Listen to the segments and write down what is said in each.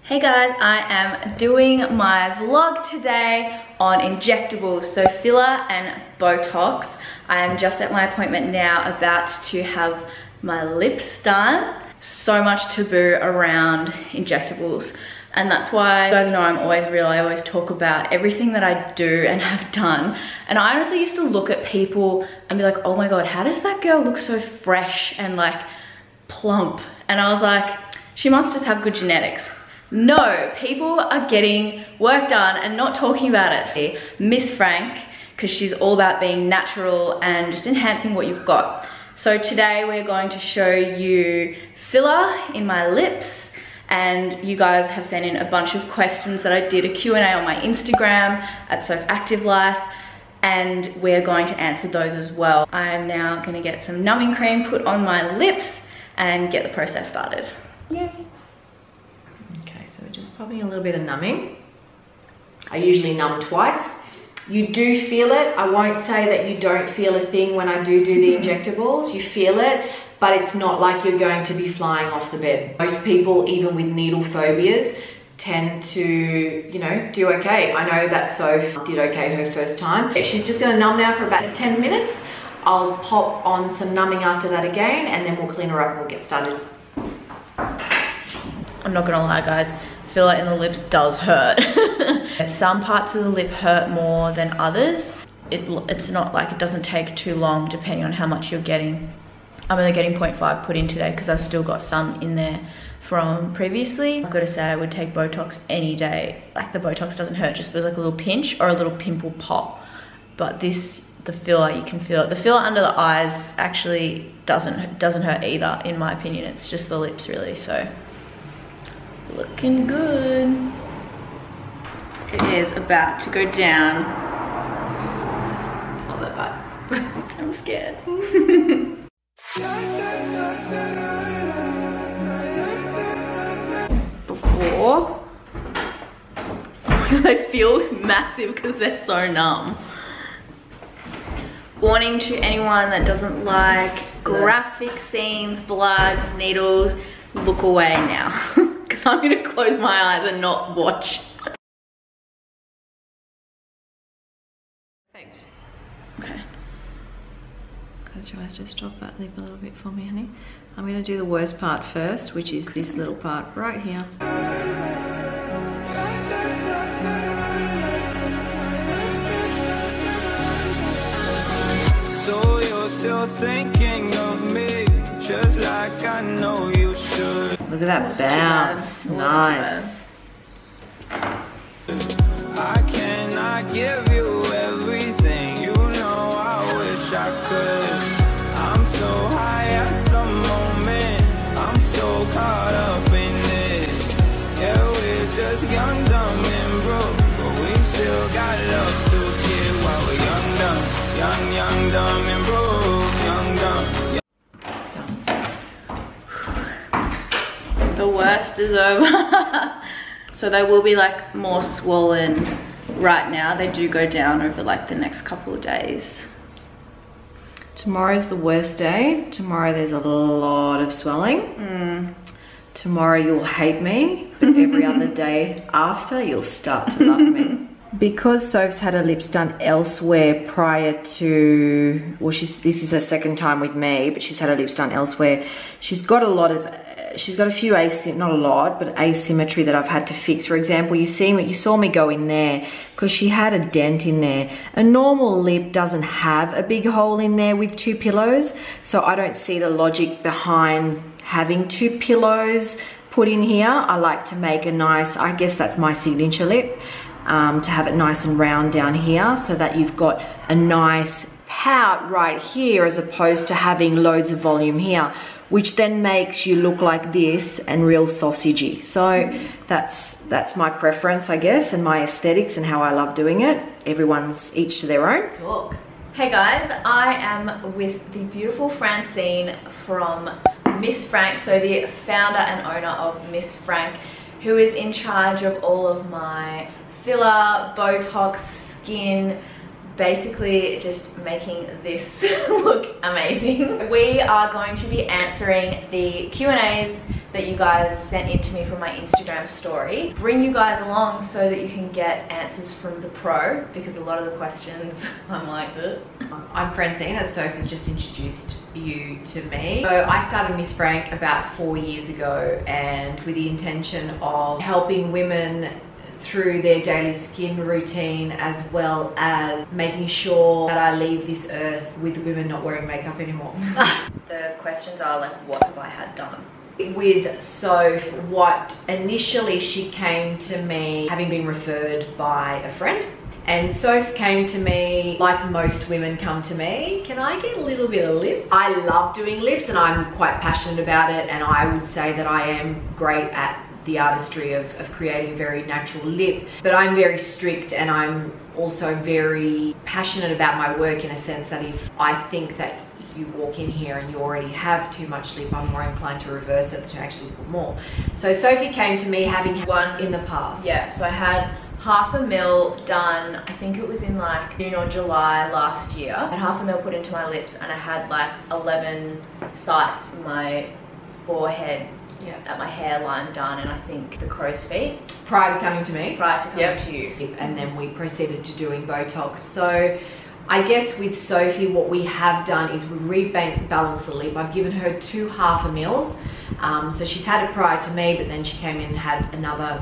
Hey guys, I am doing my vlog today on injectables, so filler and Botox. I am just at my appointment now, about to have my lips done. So much taboo around injectables, and that's why you guys know I'm always real. I always talk about everything that I do and have done, and I honestly used to look at people and be like, oh my god, how does that girl look so fresh and like plump? And I was like, she must just have good genetics. No, people are getting work done and not talking about it. See, Miss Frank, because she's all about being natural and just enhancing what you've got. So today we're going to show you filler in my lips, and you guys have sent in a bunch of questions that I did a Q&A on my Instagram at Soph Active Life, and we're going to answer those as well. I am now going to get some numbing cream put on my lips and get the process started. Yay! So we're just popping a little bit of numbing. I usually numb twice. You do feel it. I won't say that you don't feel a thing when I do the injectables. You feel it, but it's not like you're going to be flying off the bed. Most people, even with needle phobias, tend to, you know, do okay. I know that Soph did okay her first time. She's just gonna numb now for about 10 minutes. I'll pop on some numbing after that again, and then we'll clean her up and we'll get started. I'm not gonna lie guys, filler in the lips does hurt. Some parts of the lip hurt more than others. It's not like it doesn't take too long depending on how much you're getting. I'm only getting 0.5 put in today because I've still got some in there from previously. I've got to say I would take Botox any day. Like the Botox doesn't hurt, just feels like a little pinch or a little pimple pop. But this, the filler, you can feel it. The filler under the eyes actually doesn't hurt either, in my opinion. It's just the lips really, so. Looking good. It is about to go down. It's not that bad. I'm scared. Before, they feel massive because they're so numb. Warning to anyone that doesn't like graphic scenes, blood, needles, look away now. Because I'm going to close my eyes and not watch. Perfect. Okay. Close your eyes, just drop that lip a little bit for me, honey. I'm going to do the worst part first, which is this little part right here. So you're still thinking of me, just like I know you should. Look at that bounce. Nice. I cannot give you everything, you know I wish I could. I'm so high at the moment, I'm so caught up in it. Yeah, we're just young, dumb, and broke, but we still got love to give while we're young, dumb, young, dumb, and broke, young, dumb. The worst is over. So they will be like more swollen right now. They do go down over like the next couple of days. Tomorrow's the worst day. Tomorrow there's a lot of swelling. Tomorrow you'll hate me, but every other day after you'll start to love me. Because Soph's had her lips done elsewhere prior to, well, this is her second time with me, but she's had her lips done elsewhere. She's got a few not a lot, but asymmetry that I've had to fix. For example, you saw me go in there because she had a dent in there. A normal lip doesn't have a big hole in there with two pillows, so I don't see the logic behind having two pillows put in here. I like to make a nice, I guess that's my signature lip, to have it nice and round down here so that you've got a nice pout right here as opposed to having loads of volume here, which then makes you look like this and real sausagey. So that's my preference, I guess, and my aesthetics and how I love doing it. Everyone's each to their own. Talk. Hey guys, I am with the beautiful Francine from Miss Frank, so the founder and owner of Miss Frank, who is in charge of all of my filler, Botox, skin, basically just making this look amazing. We are going to be answering the Q&As that you guys sent in to me from my Instagram story. Bring you guys along so that you can get answers from the pro, because a lot of the questions I'm like, ugh. I'm Francine, as Soph has just introduced you to me. So I started Miss Frank about 4 years ago, and with the intention of helping women through their daily skin routine, as well as making sure that I leave this earth with women not wearing makeup anymore. The questions are like, what have I had done? With Soph, what initially she came to me having been referred by a friend. And Soph came to me like most women come to me. Can I get a little bit of lip? I love doing lips and I'm quite passionate about it, and I would say that I am great at the artistry of creating a very natural lip, but I'm very strict, and I'm also very passionate about my work in a sense that if I think that you walk in here and you already have too much lip, I'm more inclined to reverse it, to actually put more. So Sophie came to me having one in the past. Yeah, so I had 1/2 mil done, I think it was in like June or July last year. I had 1/2 mil put into my lips, and I had like 11 sites in my forehead, at my hairline done, and I think the crow's feet. Prior to coming to me? Prior to coming to you. And then we proceeded to doing Botox. So I guess with Sophie, what we have done is we rebalanced the lip. I've given her 2 1/2 mils. So she's had it prior to me, but then she came in and had another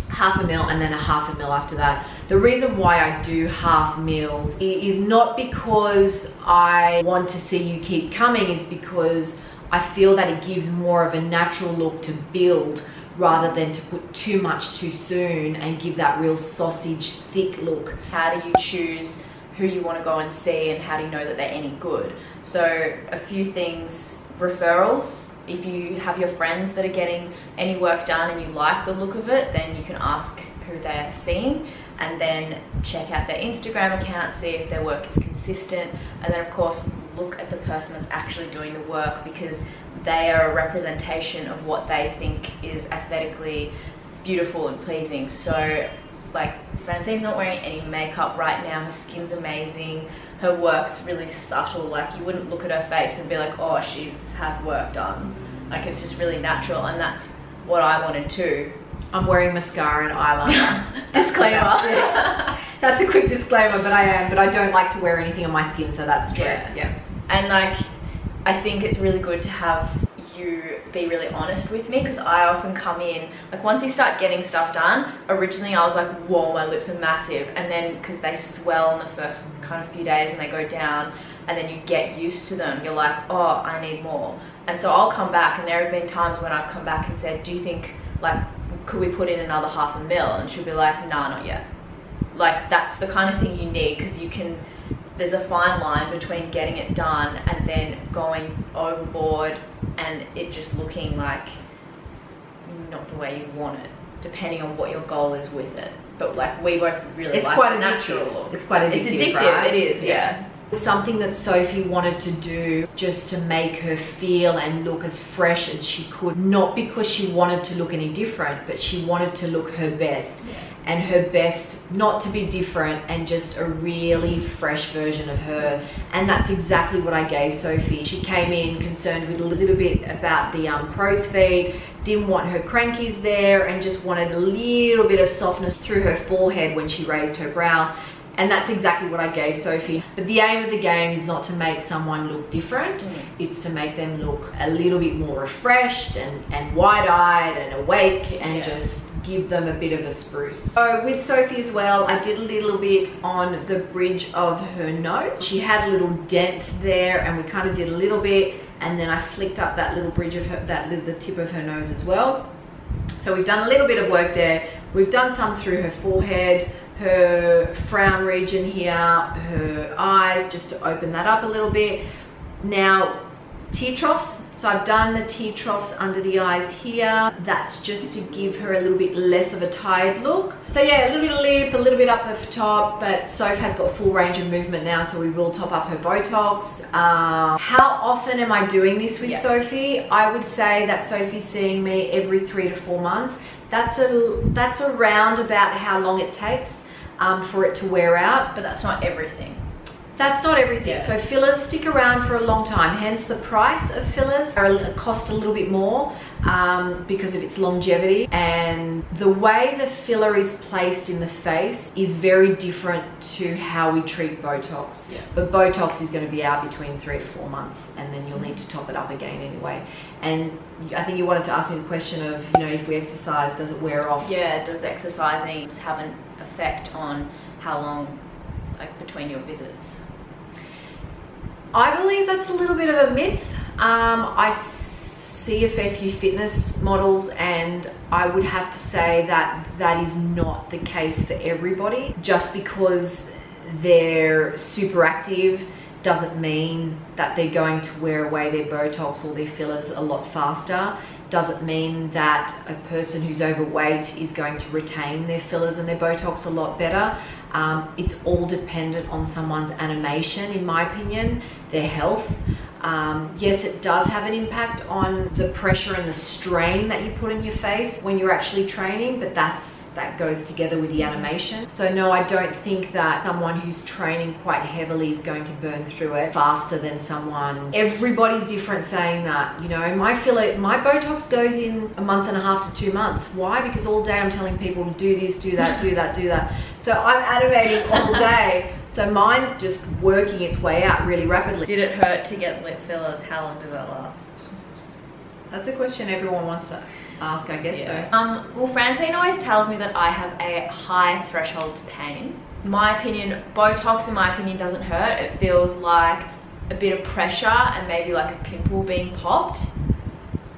1/2 mil, and then a 1/2 mil after that. The reason why I do 1/2 mils is not because I want to see you keep coming, is because I feel that it gives more of a natural look to build, rather than to put too much too soon and give that real sausage thick look. How do you choose who you want to go and see, and how do you know that they're any good? So a few things: referrals. If you have your friends that are getting any work done and you like the look of it, then you can ask who they're seeing, and then check out their Instagram account, see if their work is consistent, and then of course look at the person that's actually doing the work, because they are a representation of what they think is aesthetically beautiful and pleasing. So like, Francine's not wearing any makeup right now, her skin's amazing, her work's really subtle, like you wouldn't look at her face and be like, oh, she's had work done. Like, it's just really natural, and that's what I wanted too. I'm wearing mascara and eyeliner. Disclaimer. Yeah. That's a quick disclaimer, but I don't like to wear anything on my skin, so that's true. Yeah. And like, I think it's really good to have you be really honest with me, because I often come in, like once you start getting stuff done, originally I was like, whoa, my lips are massive, and then because they swell in the first kind of few days and they go down, and then you get used to them, you're like, oh, I need more. And so I'll come back, and there have been times when I've come back and said, do you think, like, could we put in another 1/2 mil? And she'll be like, nah, not yet. Like, that's the kind of thing you need, because you can, there's a fine line between getting it done and then going overboard and it just looking like not the way you want it, depending on what your goal is with it. But like, we both really like the natural look. It's quite addictive. It's addictive, right? it is, yeah. Something that Sophie wanted to do just to make her feel and look as fresh as she could, not because she wanted to look any different, but she wanted to look her best. Yeah. And her best, not to be different, and just a really fresh version of her. And that's exactly what I gave Sophie. She came in concerned with a little bit about the crow's feet, didn't want her crankies there, and just wanted a little bit of softness through her forehead when she raised her brow. And that's exactly what I gave Sophie. But the aim of the game is not to make someone look different. It's to make them look a little bit more refreshed and wide-eyed and awake, and just give them a bit of a spruce. So with Sophie as well, I did a little bit on the bridge of her nose. She had a little dent there, and we kind of did a little bit, and then I flicked up that little bridge of her, the tip of her nose as well. So we've done a little bit of work there. We've done some through her forehead, her frown region here, her eyes, just to open that up a little bit. Now, tear troughs. So I've done the tear troughs under the eyes here. That's just to give her a little bit less of a tired look. So yeah, a little bit of lip, a little bit up the top, but Soph has got full range of movement now, so we will top up her Botox. How often am I doing this with Sophie? I would say that Sophie's seeing me every 3 to 4 months. That's around about how long it takes for it to wear out. But that's not everything. That's not everything. Yeah. So fillers stick around for a long time, hence the price of fillers cost a little bit more because of its longevity. And the way the filler is placed in the face is very different to how we treat Botox. Yeah. But Botox is going to be out between 3 to 4 months, and then you'll need to top it up again anyway. And I think you wanted to ask me the question of, you know, if we exercise, does it wear off? Yeah, does exercising have an effect on how long, like, between your visits? I believe that's a little bit of a myth. I see a fair few fitness models, and I would have to say that that is not the case for everybody. Just because they're super active doesn't mean that they're going to wear away their Botox or their fillers a lot faster. Doesn't mean that a person who's overweight is going to retain their fillers and their Botox a lot better. It's all dependent on someone's animation, in my opinion, their health. Yes, it does have an impact on the pressure and the strain that you put in your face when you're actually training, but that goes together with the animation. So no, I don't think that someone who's training quite heavily is going to burn through it faster than someone. Everybody's different saying that. You know, my Botox goes in a month and a half to 2 months. Why? Because all day I'm telling people to do this, do that, do that, do that. So I'm animating all day. So mine's just working its way out really rapidly. Did it hurt to get lip fillers? How long did that last? That's a question everyone wants to ask, I guess. Yeah. So. Well, Francine always tells me that I have a high threshold to pain. In my opinion, Botox, in my opinion, doesn't hurt. It feels like a bit of pressure and maybe like a pimple being popped.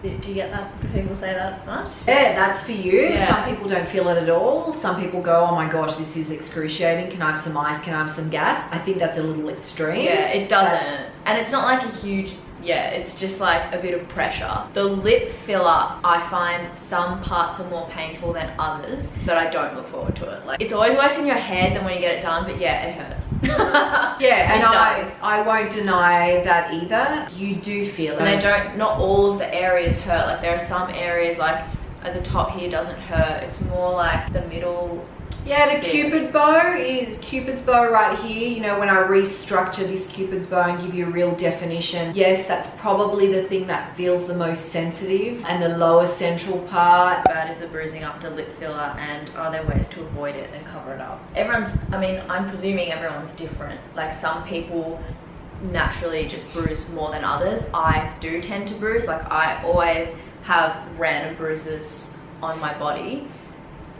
Do you get that? Do people say that much? Yeah, that's for you. Yeah. Some people don't feel it at all. Some people go, oh my gosh, this is excruciating. Can I have some ice? Can I have some gas? I think that's a little extreme. Yeah, it doesn't. And it's not like a huge, yeah, it's just like a bit of pressure. The lip filler, I find some parts are more painful than others, but I don't look forward to it. Like, it's always worse in your head than when you get it done, but yeah, it hurts. Yeah, and It does. I won't deny that either. You do feel it. And they don't, not all of the areas hurt. Like, there are some areas, like at the top here doesn't hurt. It's more like the middle. Yeah, the Cupid's bow right here. You know, when I restructure this Cupid's bow and give you a real definition, yes, that's probably the thing that feels the most sensitive. And the lower central part. Bad is the bruising after lip filler, and are there ways to avoid it and cover it up? Everyone's, I mean, I'm presuming everyone's different. Like, some people naturally just bruise more than others. I do tend to bruise. Like, I always have random bruises on my body.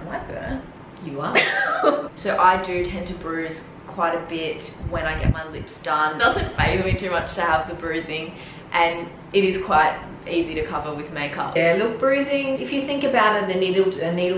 Am I burnt? You are. So I do tend to bruise quite a bit when I get my lips done. It doesn't faze me too much to have the bruising, and it is quite easy to cover with makeup. Yeah, look, bruising, if you think about it, a needle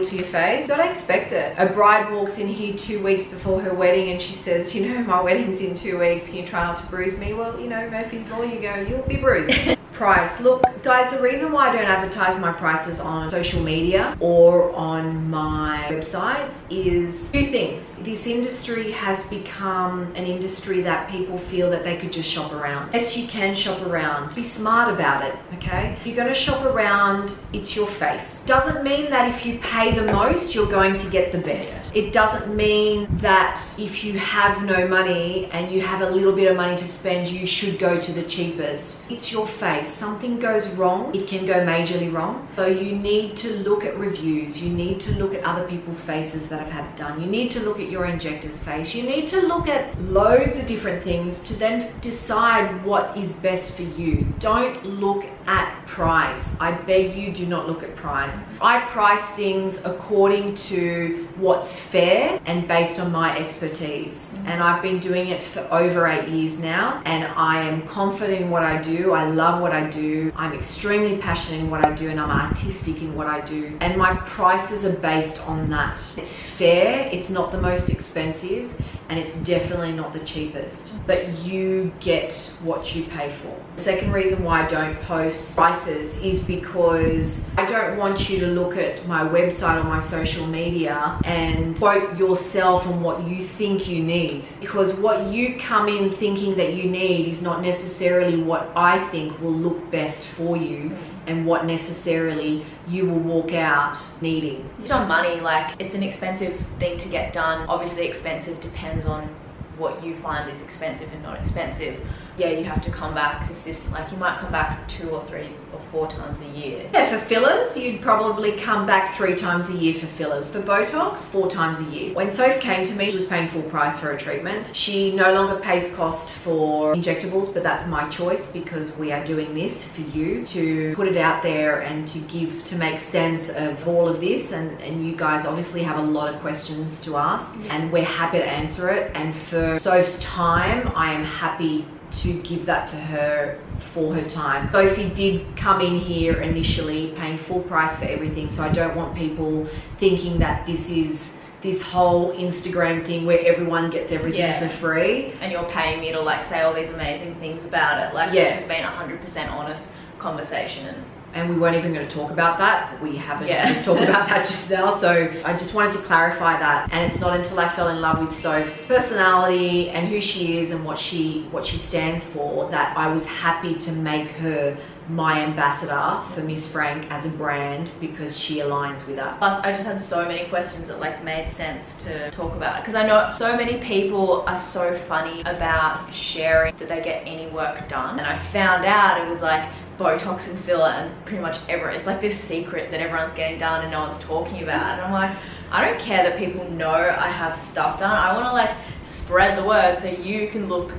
to your face, you gotta expect it. A bride walks in here 2 weeks before her wedding and she says, you know, my wedding's in 2 weeks, can you try not to bruise me? Well, you know, Murphy's Law, you go, you'll be bruised. Price. Look, guys, the reason why I don't advertise my prices on social media or on my websites is 2 things. This industry has become an industry that people feel that they could just shop around. Yes, you can shop around. Be smart about it, okay? You're gonna shop around, it's your face. Doesn't mean that if you pay the most, you're going to get the best. It doesn't mean that if you have no money and you have a little bit of money to spend, you should go to the cheapest. It's your face. Something goes wrong, it can go majorly wrong. So you need to look at reviews, you need to look at other people's faces that have had it done, you need to look at your injector's face, you need to look at loads of different things to then decide what is best for you. Don't look at price. I beg you, do not look at price. I price things according to what's fair and based on my expertise. And I've been doing it for over 8 years now, and I am confident in what I do. I love what I do. I'm extremely passionate in what I do, and I'm artistic in what I do. And my prices are based on that. It's fair, it's not the most expensive, and it's definitely not the cheapest, but you get what you pay for. The second reason why I don't post prices is because I don't want you to look at my website or my social media and quote yourself on what you think you need, because what you come in thinking that you need is not necessarily what I think will look best for you and what necessarily you will walk out needing. It's on money, like, it's an expensive thing to get done. Obviously expensive depends on what you find is expensive and not expensive, yeah, you have to come back consistently. Like you might come back 2 or 3 or 4 times a year. Yeah, for fillers, you'd probably come back 3 times a year for fillers. For Botox, 4 times a year. When Soph came to me, she was paying full price for her treatment. She no longer pays cost for injectables, but that's my choice because we are doing this for you, to put it out there and to make sense of all of this. And you guys obviously have a lot of questions to ask, and we're happy to answer it. And for Soph's time, I am happy to give that to her for her time. Sophie did come in here initially paying full price for everything, so I don't want people thinking that this is this whole Instagram thing where everyone gets everything for free. And you're paying me to like say all these amazing things about it. Like this has been 100% honest conversation. And we weren't even going to talk about that. We haven't just talked about that just now. So I just wanted to clarify that. And it's not until I fell in love with Soph's personality and who she is and what she stands for that I was happy to make her my ambassador for Miss Frank as a brand, because she aligns with us. Plus, I just had so many questions that like made sense to talk about, because I know so many people are so funny about sharing that they get any work done, and I found out it was like Botox and filler and pretty much it's like this secret that everyone's getting done and no one's talking about. And I'm like, I don't care that people know I have stuff done. I want to like spread the word so you can look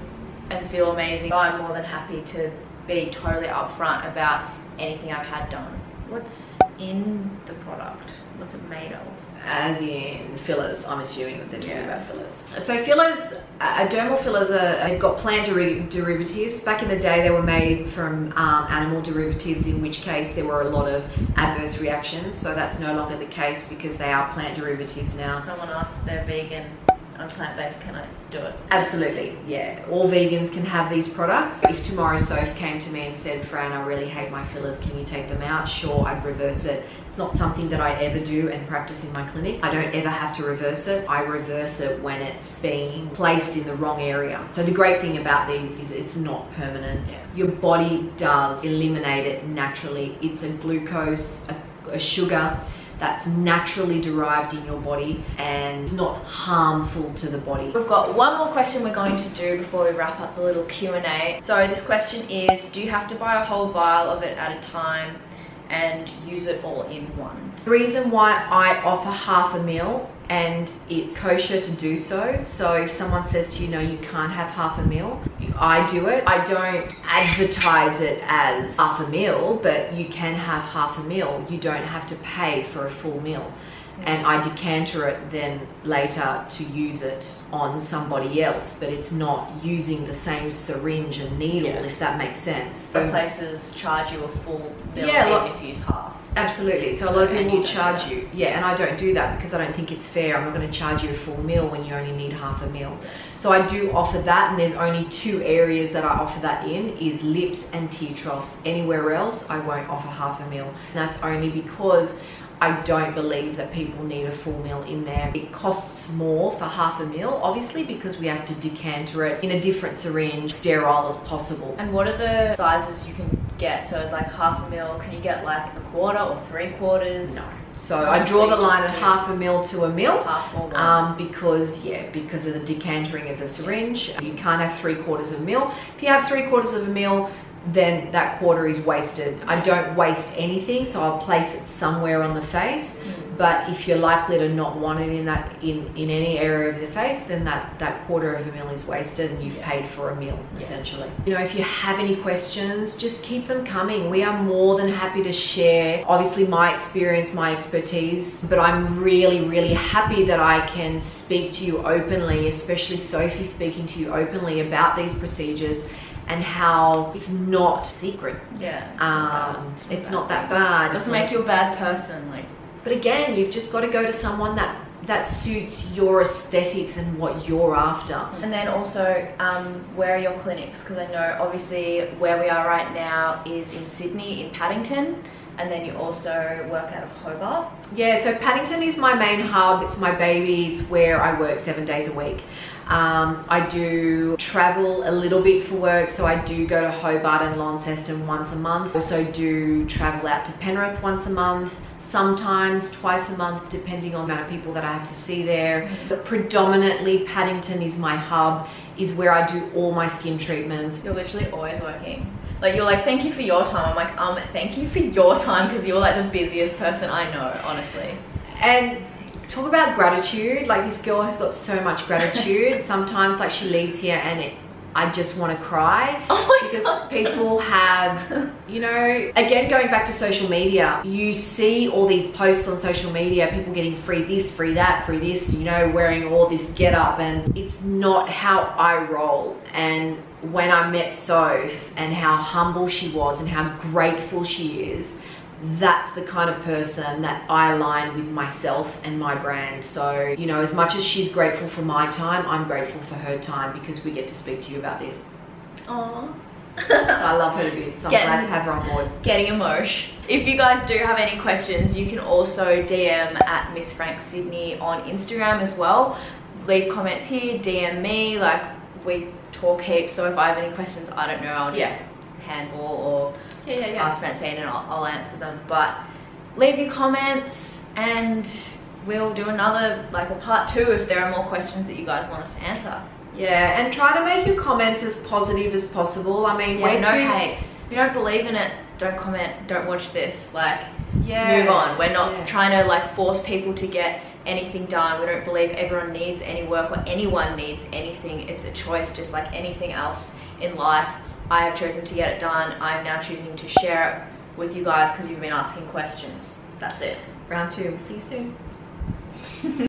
and feel amazing. So I'm more than happy to be totally upfront about anything I've had done. What's in the product? What's it made of? As in fillers, I'm assuming that they're talking about fillers. So fillers, dermal fillers they've got plant derivatives. Back in the day they were made from animal derivatives, in which case there were a lot of adverse reactions. So that's no longer the case because they are plant derivatives now. Someone asked they're vegan. I'm plant-based, can I do it? Absolutely, yeah. All vegans can have these products. If tomorrow Soph came to me and said, Fran, I really hate my fillers, can you take them out? Sure, I'd reverse it. It's not something that I ever do and practice in my clinic. I don't ever have to reverse it. I reverse it when it's being placed in the wrong area. So the great thing about these is it's not permanent. Yeah. Your body does eliminate it naturally. It's a glucose, a sugar that's naturally derived in your body and not harmful to the body. We've got one more question we're going to do before we wrap up the little Q&A. So this question is, do you have to buy a whole vial of it at a time and use it all in one? The reason why I offer half a ml, and it's kosher to do so. So if someone says to you, no, you can't have half a ml, I do it. I don't advertise it as half a ml, but you can have half a ml. You don't have to pay for a full ml. And I decanter it then later to use it on somebody else, but it's not using the same syringe and needle, if that makes sense. Some places charge you a full ml even if you use half. Absolutely. So a lot of people will charge you. Yeah, and I don't do that because I don't think it's fair. I'm not going to charge you a full meal when you only need half a meal. So I do offer that, and there's only 2 areas that I offer that in, is lips and tear troughs. Anywhere else, I won't offer half a meal. And that's only because I don't believe that people need a full meal in there. It costs more for half a meal, obviously, because we have to decanter it in a different syringe, sterile as possible. And what are the sizes you can get? So like half a mil, can you get like a quarter or 3/4? No. So I draw the line at half a mil to a mil, because of the decantering of the syringe. You can't have 3/4 of a mil. If you have 3/4 of a mil, then that quarter is wasted. I don't waste anything, so I'll place it somewhere on the face. But if you're likely to not want it in any area of the face, then that quarter of a mil is wasted and you've paid for a meal, essentially. You know, if you have any questions, just keep them coming. We are more than happy to share, obviously, my experience, my expertise, but I'm really, really happy that I can speak to you openly, especially Sophie speaking to you openly about these procedures and how it's not secret. Yeah, it's not that bad. It doesn't make you a bad person. But again, you've just got to go to someone that suits your aesthetics and what you're after. And then also, where are your clinics? Because I know obviously where we are right now is in Sydney, in Paddington, and then you also work out of Hobart. Yeah, so Paddington is my main hub. It's my baby. It's where I work 7 days a week. I do travel a little bit for work, so I do go to Hobart and Launceston once a month. Also do travel out to Penrith once a month. sometimes twice a month, depending on the amount of people that I have to see there. But predominantly Paddington is my hub, is where I do all my skin treatments. You're literally always working. Like, you're like, thank you for your time. I'm like, thank you for your time, because you're like the busiest person I know, honestly. And talk about gratitude. Like, this girl has got so much gratitude. Sometimes, like, she leaves here and I just want to cry. Oh my because God. People have, you know, again, going back to social media, you see all these posts on social media, people getting free this, free that, free this, you know, wearing all this get up, and it's not how I roll. And when I met Soph and how humble she was and how grateful she is, that's the kind of person that I align with myself and my brand. So, you know, as much as she's grateful for my time, I'm grateful for her time, because we get to speak to you about this. Aww. So I love her to bits. I'm glad to have her on board. Getting emotion. If you guys do have any questions, you can also DM at Miss Frank Sydney on Instagram as well. Leave comments here, DM me, like, we talk heaps, so if I have any questions I don't know, I'll just handball or ask Francine and I'll answer them. But leave your comments and we'll do another, like a part 2 if there are more questions that you guys want us to answer. Yeah, and try to make your comments as positive as possible. I mean, no hate. If you don't believe in it, don't comment, don't watch this, like, move on. We're not trying to like force people to get anything done. We don't believe everyone needs any work or anyone needs anything. It's a choice, just like anything else in life. I have chosen to get it done. I'm now choosing to share it with you guys because you've been asking questions. That's it. Round 2. See you soon.